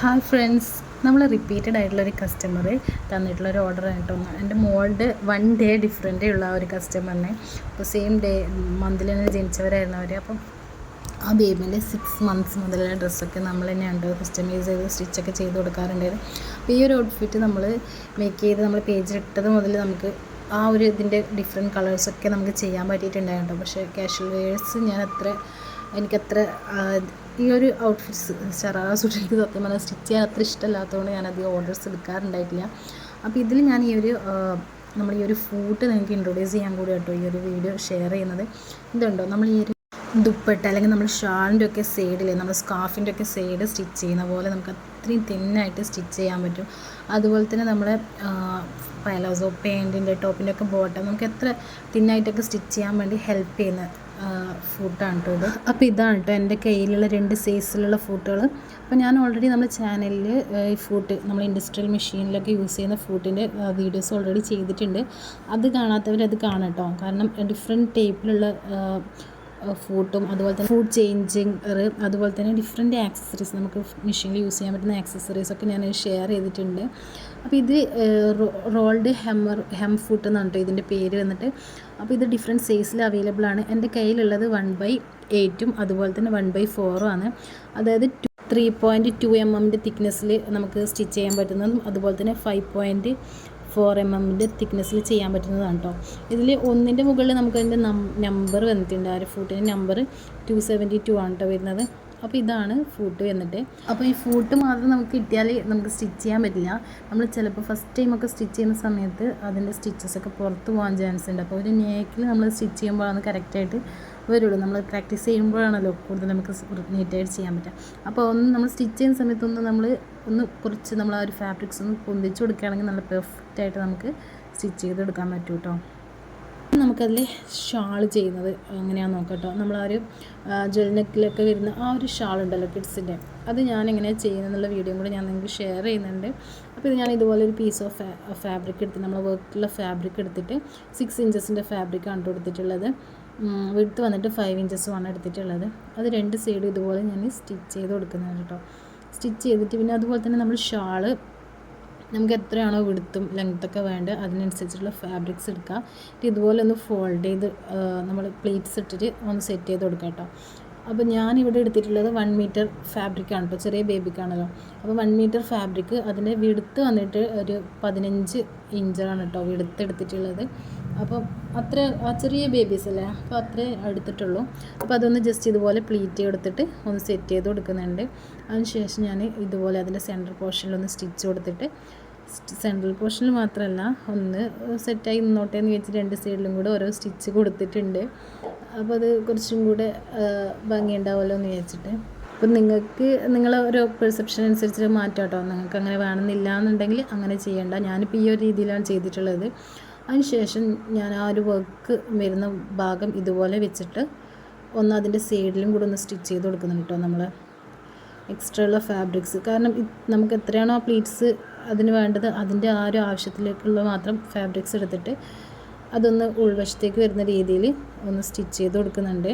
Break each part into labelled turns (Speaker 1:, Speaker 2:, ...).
Speaker 1: Hi friends, നമ്മൾ repeated ആയിട്ടുള്ളൊരു customer തന്നിട്ടുള്ളൊരു order ആയിട്ടൊന്ന് എൻ്റെ മോളുടെ 1 ഡേ ഡിഫറൻറ്റേ ഉള്ള ഒരു കസ്റ്റമറിനെ അപ്പോൾ സെയിം ഡേ മന്തിൽ തന്നെ ജനിച്ചവരായിരുന്നു അവർ. അപ്പം ആ ബേബീൻ്റെ 6 മന്ത്സ് മുതലുള്ള ഡ്രസ്സൊക്കെ നമ്മൾ തന്നെയുണ്ട് കസ്റ്റമൈസ് ചെയ്ത് സ്റ്റിച്ചൊക്കെ ചെയ്ത് കൊടുക്കാറുണ്ടായിരുന്നു. അപ്പോൾ ഈ ഒരു ഔട്ട്ഫിറ്റ് നമ്മൾ മേക്ക് ചെയ്ത് നമ്മൾ പേജിലിട്ടത് മുതൽ നമുക്ക് ആ ഒരു ഇതിൻ്റെ ഡിഫറെൻറ്റ് കളേഴ്സൊക്കെ നമുക്ക് ചെയ്യാൻ പറ്റിയിട്ടുണ്ടായിരുന്നു. പക്ഷേ കാഷ്വൽ വെയേഴ്സ് എനിക്കത്ര ഈ ഒരു ഔട്ട്ഫിറ്റ്സ് ശറാറ സൂട്ട് എനിക്ക് സത്യം പറഞ്ഞാൽ സ്റ്റിച്ച് ചെയ്യാൻ അത്ര ഇഷ്ടമല്ലാത്തതുകൊണ്ട് ഞാനധികം ഓർഡേഴ്സ് എടുക്കാറുണ്ടായിട്ടില്ല. അപ്പോൾ ഇതിൽ ഞാൻ നമ്മൾ ഈ ഒരു ഫൂട്ട് നിങ്ങൾക്ക് ഇൻട്രൊഡ്യൂസ് ചെയ്യാൻ കൂടി കേട്ടോ ഈ ഒരു വീഡിയോ ഷെയർ ചെയ്യുന്നത്. ഇതുണ്ടോ, നമ്മൾ ഈ ഒരു ദുപ്പട്ട അല്ലെങ്കിൽ നമ്മൾ ഷാളിൻ്റെ ഒക്കെ സൈഡിൽ നമ്മൾ സ്കാർഫിൻ്റെ ഒക്കെ സൈഡ് സ്റ്റിച്ച് ചെയ്യുന്ന പോലെ നമുക്ക് അത്രയും തിന്നായിട്ട് സ്റ്റിച്ച് ചെയ്യാൻ പറ്റും. അതുപോലെ തന്നെ നമ്മുടെ പലാസോ പാൻറ്റിൻ്റെ ടോപ്പിൻ്റെ ഒക്കെ ബോട്ടം നമുക്ക് എത്ര തിന്നായിട്ടൊക്കെ സ്റ്റിച്ച് ചെയ്യാൻ വേണ്ടി ഹെൽപ്പ് ചെയ്യുന്ന ഫൂട്ടാണ് കേട്ടോ ഇത്. അപ്പോൾ ഇതാണ് കേട്ടോ എൻ്റെ കയ്യിലുള്ള 2 സൈസിലുള്ള ഫൂട്ടുകൾ. അപ്പോൾ ഞാൻ ഓൾറെഡി നമ്മുടെ ചാനലിൽ ഈ ഫൂട്ട് നമ്മൾ ഇൻഡസ്ട്രിയൽ മെഷീനിലൊക്കെ യൂസ് ചെയ്യുന്ന ഫൂട്ടിൻ്റെ വീഡിയോസ് ഓൾറെഡി ചെയ്തിട്ടുണ്ട്. അത് കാണാത്തവരത് കാണാം കേട്ടോ. കാരണം ഡിഫറെൻറ്റ് ടൈപ്പിലുള്ള ഫൂട്ടും അതുപോലെ തന്നെ ഫുഡ് ചേഞ്ചിങ് അതുപോലെ തന്നെ ഡിഫറെൻറ്റ് ആക്സസറീസ് നമുക്ക് മെഷീനിൽ യൂസ് ചെയ്യാൻ പറ്റുന്ന ആക്സസറീസൊക്കെ ഞാൻ ഷെയർ ചെയ്തിട്ടുണ്ട്. അപ്പോൾ ഇത് റോൾഡ് ഹെം ഫൂട്ട് എന്നാണ് കേട്ടോ ഇതിൻ്റെ പേര് വന്നിട്ട്. അപ്പോൾ ഇത് ഡിഫറെൻറ്റ് സൈസിൽ അവൈലബിൾ ആണ്. എൻ്റെ കയ്യിലുള്ളത് 1/8 അതുപോലെ തന്നെ 1/4 ആണ്. അതായത് 3.2 mm തിക്നെസ്സിൽ നമുക്ക് സ്റ്റിച്ച് ചെയ്യാൻ പറ്റുന്നതും അതുപോലെ തന്നെ 5.4 mm തിക്നെസ്സിൽ ചെയ്യാൻ പറ്റുന്നതാണ് കേട്ടോ. ഇതിൽ ഒന്നിൻ്റെ മുകളിൽ നമുക്ക് അതിൻ്റെ നമ്പർ വന്നിട്ടുണ്ട്. ആ ഒരു ഫൂട്ടിൻ്റെ നമ്പർ 272 ആണ് കേട്ടോ വരുന്നത്. അപ്പോൾ ഇതാണ് ഫൂട്ട് വന്നിട്ട്. അപ്പോൾ ഈ ഫൂട്ട് മാത്രം നമുക്ക് കിട്ടിയാൽ നമുക്ക് സ്റ്റിച്ച് ചെയ്യാൻ പറ്റില്ല. നമ്മൾ ചിലപ്പോൾ ഫസ്റ്റ് ടൈമൊക്കെ സ്റ്റിച്ച് ചെയ്യുന്ന സമയത്ത് അതിൻ്റെ സ്റ്റിച്ചസൊക്കെ പുറത്ത് പോകാൻ ചാൻസ് ഉണ്ട്. അപ്പോൾ ഒരു നേക്കിൽ നമ്മൾ സ്റ്റിച്ച് ചെയ്യുമ്പോഴാണ് കറക്റ്റായിട്ട് വരുള്ളൂ. നമ്മൾ പ്രാക്ടീസ് ചെയ്യുമ്പോഴാണല്ലോ കൂടുതൽ നമുക്ക് നീറ്റായിട്ട് ചെയ്യാൻ പറ്റുക. അപ്പോൾ നമ്മൾ സ്റ്റിച്ച് ചെയ്യുന്ന സമയത്തൊന്ന് കുറച്ച് നമ്മൾ ആ ഒരു ഫാബ്രിക്സ് ഒന്ന് പൊന്തിച്ച് കൊടുക്കുകയാണെങ്കിൽ നല്ല പെർഫെക്റ്റായിട്ട് നമുക്ക് സ്റ്റിച്ച് ചെയ്തെടുക്കാൻ പറ്റും കേട്ടോ. നമുക്കതിൽ ഷാൾ ചെയ്യുന്നത് എങ്ങനെയാണെന്ന് നോക്കാം കേട്ടോ. നമ്മൾ ആ ഒരു ജ്വൽ നെക്കിലൊക്കെ വരുന്ന ആ ഒരു ഷാൾ ഉണ്ടല്ലോ കിഡ്സിൻ്റെ, അത് ഞാൻ എങ്ങനെയാണ് ചെയ്യുന്നതെന്നുള്ള വീഡിയോ കൂടെ ഞാൻ നിങ്ങൾക്ക് ഷെയർ ചെയ്യുന്നുണ്ട്. അപ്പോൾ ഇത് ഞാൻ ഇതുപോലെ ഒരു പീസ് ഓഫ് ഫാബ്രിക് എടുത്തിട്ട് നമ്മൾ വർക്കുള്ള ഫാബ്രിക് എടുത്തിട്ട് 6 ഇഞ്ചസിൻ്റെ ഫാബ്രിക്കാണ് എടുത്തിട്ടുള്ളത്. വിഡ്ത്ത് വന്നിട്ട് 5 ഇഞ്ചസുമാണ് എടുത്തിട്ടുള്ളത്. അത് 2 സൈഡും ഇതുപോലെ ഞാൻ സ്റ്റിച്ച് ചെയ്ത് കൊടുക്കുന്നുണ്ട് കേട്ടോ. സ്റ്റിച്ച് ചെയ്തിട്ട് പിന്നെ അതുപോലെ തന്നെ നമ്മൾ ഷാള് നമുക്ക് എത്രയാണോ വിഡ്ത്തും ലെങ്ത്തൊക്കെ വേണ്ടത് അതിനനുസരിച്ചുള്ള ഫാബ്രിക്സ് എടുക്കുക. ഇതുപോലെ ഒന്ന് ഫോൾഡ് ചെയ്ത് നമ്മൾ പ്ലീറ്റ്സ് ഇട്ടിട്ട് ഒന്ന് സെറ്റ് ചെയ്ത് കൊടുക്കുക കേട്ടോ. അപ്പോൾ ഞാനിവിടെ എടുത്തിട്ടുള്ളത് 1 മീറ്റർ ഫാബ്രിക്കാണ് കേട്ടോ. ചെറിയ ബേബിക്കാണല്ലോ. അപ്പോൾ 1 മീറ്റർ ഫാബ്രിക്ക് അതിൻ്റെ വിഡ്ത്ത് വന്നിട്ട് ഒരു 15 ഇഞ്ചാണ് കേട്ടോ വിഡ്ത്ത് എടുത്തിട്ടുള്ളത്. അപ്പം ചെറിയ ബേബീസ് അല്ലേ, അപ്പോൾ അത്രേ എടുത്തിട്ടുള്ളൂ. അപ്പോൾ അതൊന്ന് ജസ്റ്റ് ഇതുപോലെ പ്ലീറ്റ് എടുത്തിട്ട് ഒന്ന് സെറ്റ് ചെയ്ത് കൊടുക്കുന്നുണ്ട്. അതിനുശേഷം ഞാൻ ഇതുപോലെ അതിൻ്റെ സെൻട്രൽ പോർഷനിലൊന്ന് സ്റ്റിച്ച് കൊടുത്തിട്ട് സെൻട്രൽ പോർഷനിൽ മാത്രമല്ല ഒന്ന് സെറ്റായി നിന്നോട്ടെ എന്ന് വെച്ചിട്ട് 2 സൈഡിലും കൂടെ ഓരോ സ്റ്റിച്ച് കൊടുത്തിട്ടുണ്ട്. അപ്പോൾ അത് കുറച്ചും കൂടെ ഭംഗിയുണ്ടാവുമല്ലോ എന്ന് വിചാരിച്ചിട്ട്. അപ്പം നിങ്ങളെ ഓരോ പെർസെപ്ഷൻ അനുസരിച്ച് മാറ്റാം കേട്ടോ. നിങ്ങൾക്ക് അങ്ങനെ വേണമെന്നില്ല എന്നുണ്ടെങ്കിൽ അങ്ങനെ ചെയ്യേണ്ട. ഞാനിപ്പോൾ ഈ ഒരു രീതിയിലാണ് ചെയ്തിട്ടുള്ളത്. അതിനുശേഷം ഞാൻ ആ ഒരു വർക്ക് വരുന്ന ഭാഗം ഇതുപോലെ വെച്ചിട്ട് ഒന്ന് അതിൻ്റെ സൈഡിലും കൂടെ ഒന്ന് സ്റ്റിച്ച് ചെയ്ത് കൊടുക്കുന്നുണ്ട് കേട്ടോ നമ്മൾ എക്സ്ട്രാ ഉള്ള ഫാബ്രിക്സ്. കാരണം നമുക്ക് എത്രയാണോ ആ പ്ലീറ്റ്സ് അതിന് വേണ്ടത് അതിൻ്റെ ആ ഒരു ആവശ്യത്തിലേക്കുള്ള മാത്രം ഫാബ്രിക്സ് എടുത്തിട്ട് അതൊന്ന് ഉൾവശത്തേക്ക് വരുന്ന രീതിയിൽ ഒന്ന് സ്റ്റിച്ച് ചെയ്ത് കൊടുക്കുന്നുണ്ട്.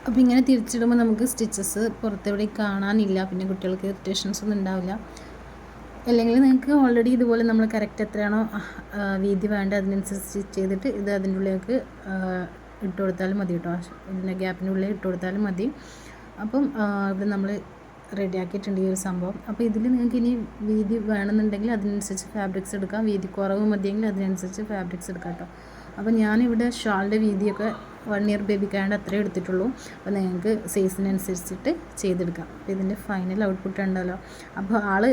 Speaker 1: അപ്പോൾ ഇങ്ങനെ തിരിച്ചിടുമ്പോൾ നമുക്ക് സ്റ്റിച്ചസ് പുറത്തെവിടെ കാണാനില്ല. പിന്നെ കുട്ടികൾക്ക് ഇറിറ്റേഷൻസ് ഒന്നും ഉണ്ടാവില്ല. അല്ലെങ്കിൽ നിങ്ങൾക്ക് ഓൾറെഡി ഇതുപോലെ നമ്മൾ കറക്റ്റ് എത്രയാണോ വീതി വേണ്ടത് അതിനനുസരിച്ച് സ്റ്റിച്ച് ചെയ്തിട്ട് ഇത് അതിൻ്റെ ഉള്ളിലേക്ക് ഇട്ട് കൊടുത്താലും മതി കേട്ടോ. ഇതിൻ്റെ ഗ്യാപ്പിൻ്റെ ഉള്ളിൽ ഇട്ട് കൊടുത്താലും മതി. അപ്പം ഇവിടെ നമ്മൾ റെഡിയാക്കിയിട്ടുണ്ട് ഈ ഒരു സംഭവം. അപ്പോൾ ഇതിൽ നിങ്ങൾക്ക് ഇനി വീതി വേണമെന്നുണ്ടെങ്കിൽ അതിനനുസരിച്ച് ഫാബ്രിക്സ് എടുക്കാം, വീതി കുറവ് മതിയെങ്കിൽ അതിനനുസരിച്ച് ഫാബ്രിക്സ് എടുക്കാം കേട്ടോ. അപ്പോൾ ഞാനിവിടെ ഷാളിൻ്റെ വീതിയൊക്കെ 1 ഇയർ ബേബിക്കായതുകൊണ്ട് അത്രേ എടുത്തിട്ടുള്ളൂ. അപ്പോൾ നിങ്ങൾക്ക് സൈസിനനുസരിച്ചിട്ട് ചെയ്തെടുക്കാം. അപ്പോൾ ഇതിൻ്റെ ഫൈനൽ ഔട്ട്പുട്ട് ഉണ്ടല്ലോ. അപ്പോൾ ആൾ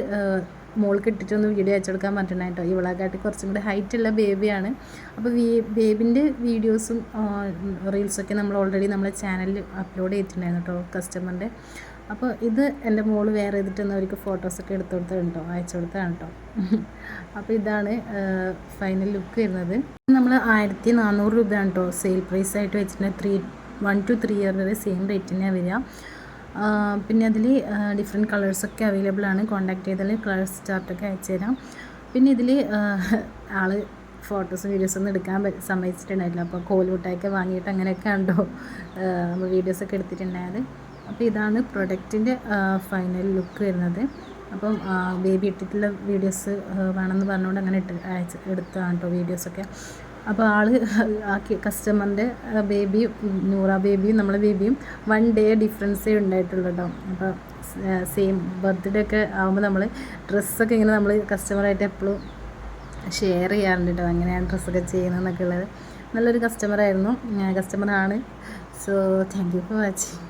Speaker 1: മോൾക്ക് ഇട്ടിട്ടൊന്ന് വീഡിയോ അയച്ചെടുക്കാൻ പറ്റണേട്ടോ. ഇവളെക്കാട്ടി കുറച്ചും കൂടി ഹൈറ്റുള്ള ബേബിയാണ്. അപ്പോൾ ബേബിൻ്റെ വീഡിയോസും റീൽസൊക്കെ നമ്മൾ ഓൾറെഡി നമ്മളെ ചാനലിൽ അപ്ലോഡ് ചെയ്തിട്ടുണ്ടായിരുന്നു കേട്ടോ കസ്റ്റമറിൻ്റെ. അപ്പോൾ ഇത് എൻ്റെ മോള് വേറെ ചെയ്തിട്ടൊന്ന് അവർക്ക് ഫോട്ടോസൊക്കെ എടുത്തു കൊടുത്തതാണ് കേട്ടോ, അയച്ചു കൊടുത്തതാണ് കേട്ടോ. അപ്പോൾ ഇതാണ് ഫൈനൽ ലുക്ക് വരുന്നത്. നമ്മൾ 1400 രൂപയാണ് കേട്ടോ സെയിൽ പ്രൈസ് ആയിട്ട് വെച്ചിട്ടുണ്ട്. 1 to 3 ഇയർ വരെ സെയിം റേറ്റ് തന്നെയാണ് വരിക. പിന്നെ അതിൽ ഡിഫറെൻറ്റ് കളേഴ്സൊക്കെ അവൈലബിൾ ആണ്. കോൺടാക്ട് ചെയ്താൽ കളേഴ്സ് ചാർട്ടൊക്കെ അയച്ചു തരാം. പിന്നെ ഇതിൽ ആൾ ഫോട്ടോസും വീഡിയോസൊന്നും എടുക്കാൻ സമ്മതിച്ചിട്ടുണ്ടായില്ല. അപ്പോൾ കോലുമുട്ടായൊക്കെ വാങ്ങിയിട്ട് അങ്ങനെയൊക്കെ ഉണ്ടോ നമ്മൾ വീഡിയോസൊക്കെ എടുത്തിട്ടുണ്ടായത്. അപ്പോൾ ഇതാണ് പ്രൊഡക്റ്റിൻ്റെ ഫൈനൽ ലുക്ക് വരുന്നത്. അപ്പം ബേബി ഇട്ടിട്ടുള്ള വീഡിയോസ് വേണമെന്ന് പറഞ്ഞുകൊണ്ട് അങ്ങനെ എടുത്തതാണ് കേട്ടോ വീഡിയോസൊക്കെ. അപ്പോൾ ആക്കി കസ്റ്റമറിൻ്റെ ബേബിയും നൂറ ബേബിയും നമ്മളെ ബേബിയും 1 ഡേ ഡിഫറൻസേ ഉണ്ടായിട്ടുള്ളൂ കേട്ടോ. അപ്പോൾ സെയിം ബർത്ത്ഡേ ഒക്കെ ആകുമ്പോൾ നമ്മൾ ഡ്രസ്സൊക്കെ ഇങ്ങനെ നമ്മൾ കസ്റ്റമറായിട്ട് എപ്പോഴും ഷെയർ ചെയ്യാറുണ്ട് കേട്ടോ, അങ്ങനെയാണ് ഡ്രസ്സൊക്കെ ചെയ്യുന്നതെന്നൊക്കെ ഉള്ളത്. നല്ലൊരു കസ്റ്റമറാണ്. So thank you for watching.